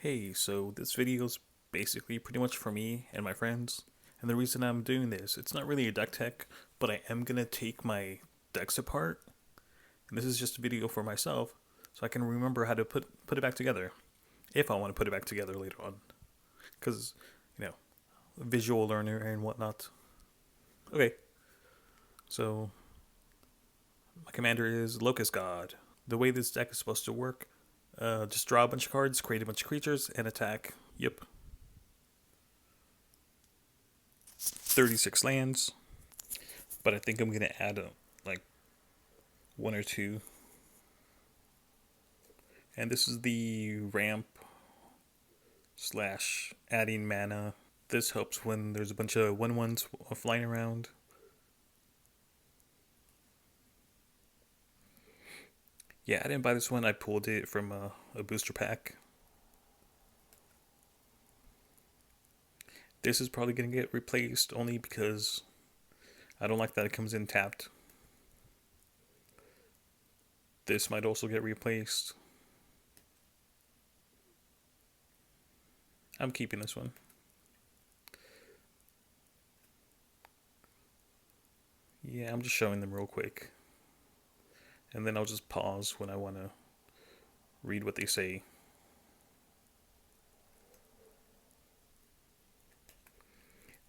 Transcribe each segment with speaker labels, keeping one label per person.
Speaker 1: Hey, so this video is basically pretty much for me and my friends. And the reason I'm doing this, it's not really a deck tech, but I am gonna take my decks apart. And this is just a video for myself, so I can remember how to put it back together. If I want to put it back together later on. Because, you know, visual learner and whatnot. Okay, so my commander is Locust God. The way this deck is supposed to work, just draw a bunch of cards, create a bunch of creatures, and attack. Yep. 36 lands, but I think I'm gonna add like one or two. And this is the ramp slash adding mana. This helps when there's a bunch of 1/1s flying around. Yeah, I didn't buy this one. I pulled it from a booster pack. This is probably gonna get replaced only because I don't like that it comes in tapped. This might also get replaced. I'm keeping this one. Yeah, I'm just showing them real quick. And then I'll just pause when I want to read what they say.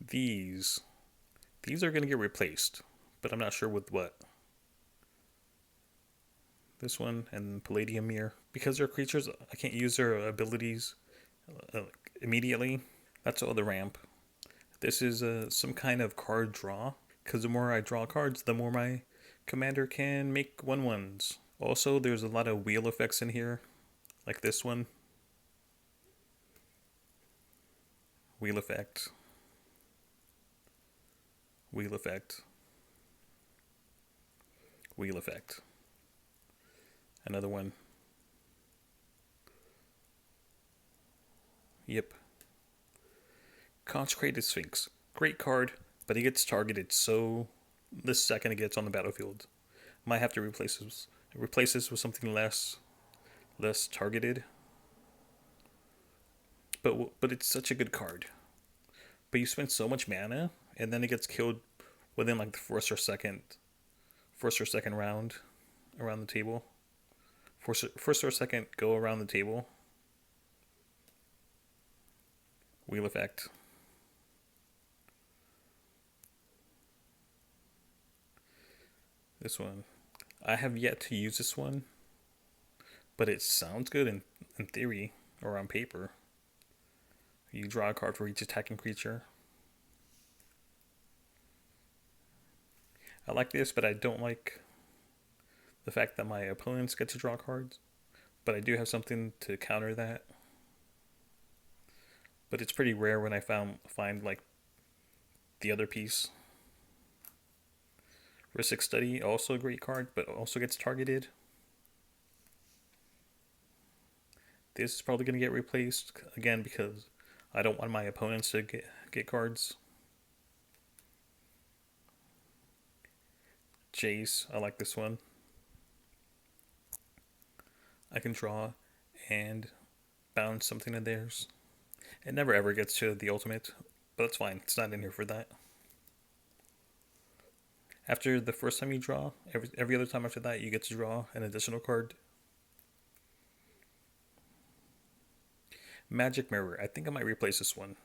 Speaker 1: These are going to get replaced, but I'm not sure with what. This one and Palladium Mirror. Because they're creatures, I can't use their abilities immediately. That's all the ramp. This is some kind of card draw, because the more I draw cards, the more my commander can make 1/1s. Also, there's a lot of wheel effects in here, like this one. Wheel effect. Wheel effect. Wheel effect. Another one. Yep. Consecrated Sphinx. Great card, but he gets targeted so the second it gets on the battlefield. Might have to replace this with something less targeted. But it's such a good card. But you spend so much mana, and then it gets killed within like the first or second round around the table. First or second go around the table. Wheel effect. This one. I have yet to use this one, but it sounds good in theory or on paper. You draw a card for each attacking creature. I like this, but I don't like the fact that my opponents get to draw cards. But I do have something to counter that. But it's pretty rare when I find like the other piece. Ristic Study, also a great card, but also gets targeted. This is probably going to get replaced again because I don't want my opponents to get cards. Jace, I like this one. I can draw and bounce something of theirs. It never ever gets to the ultimate, but that's fine. It's not in here for that. After the first time you draw, every other time after that, you get to draw an additional card. Magic Mirror. I think I might replace this one.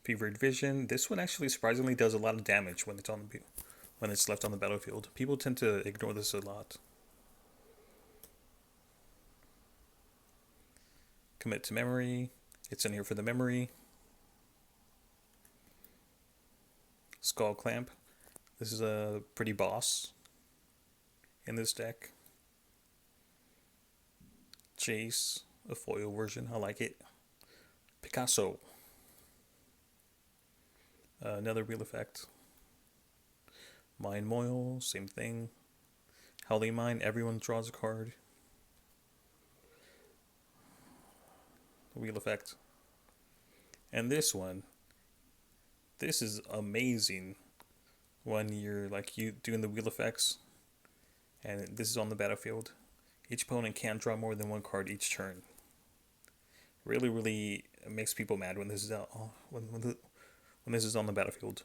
Speaker 1: Fevered Vision. This one actually surprisingly does a lot of damage when it's left on the battlefield. People tend to ignore this a lot. Commit to Memory. It's in here for the memory. Skull Clamp. This is a pretty boss in this deck. Jace, a foil version. I like it. Picasso. Another wheel effect. Mind Moil, same thing. Howling Mine, everyone draws a card. Wheel effect. And this one, this is amazing when you're like you doing the wheel effects and this is on the battlefield. Each opponent can't draw more than one card each turn. Really makes people mad when this is out when this is on the battlefield.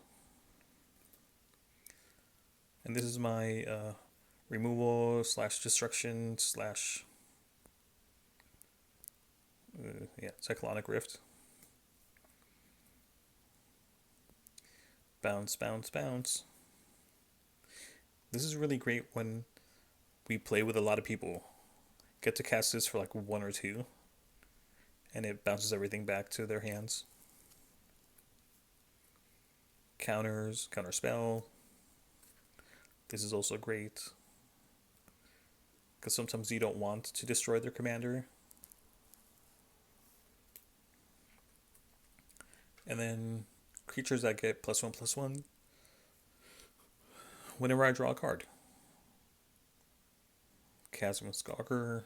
Speaker 1: And this is my removal slash destruction slash yeah, cyclonic rift. Bounce, bounce, bounce. This is really great when we play with a lot of people. Get to cast this for like one or two, and it bounces everything back to their hands. Counters, counter spell. This is also great because sometimes you don't want to destroy their commander. And then creatures that get +1/+1 whenever I draw a card. Chasm Stalker,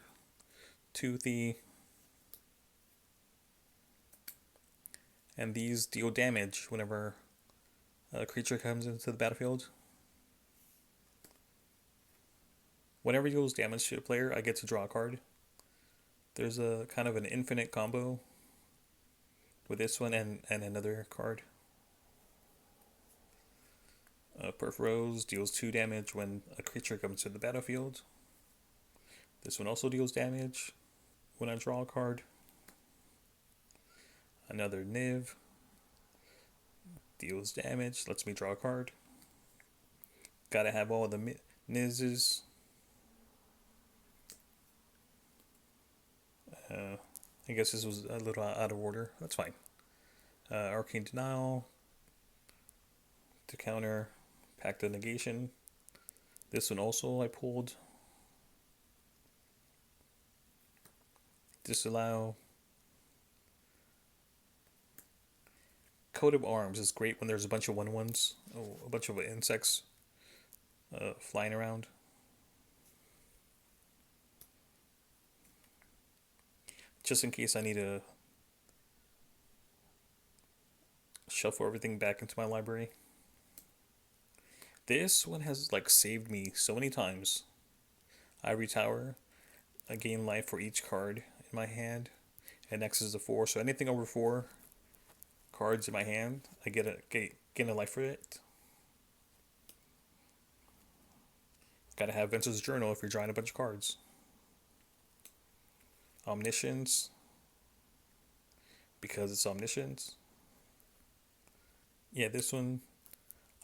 Speaker 1: Toothy, and these deal damage whenever a creature comes into the battlefield. Whenever it deals damage to a player, I get to draw a card. There's a kind of an infinite combo with this one and another card. Perforose deals 2 damage when a creature comes to the battlefield. This one also deals damage when I draw a card. Another Niv deals damage, lets me draw a card. Gotta have all the Nizes. I guess this was a little out of order. That's fine. Arcane Denial to counter Pact of Negation. This one also I pulled. Disallow. Coat of Arms is great when there's a bunch of 1/1s. Oh, a bunch of insects flying around. Just in case I need to shuffle everything back into my library. This one has like saved me so many times. Ivory Tower. I gain life for each card in my hand. And X is a 4. So anything over 4 cards in my hand, I gain a life for it. Gotta have Vince's Journal if you're drawing a bunch of cards. Omniscience, because it's Omniscience. Yeah, this one,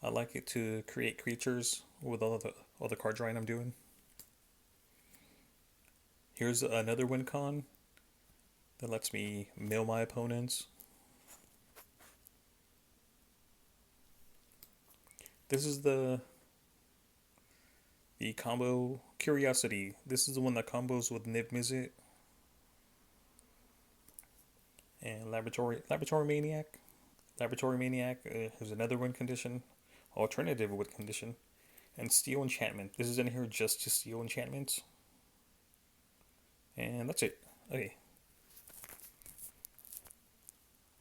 Speaker 1: I like it to create creatures with all the card drawing I'm doing. Here's another win con that lets me mill my opponents. This is the combo Curiosity. This is the one that combos with Niv Mizzet and Laboratory Maniac. Laboratory Maniac is another win condition, alternative win condition, and Steal Enchantment. This is in here just to steal enchantments. And that's it. Okay.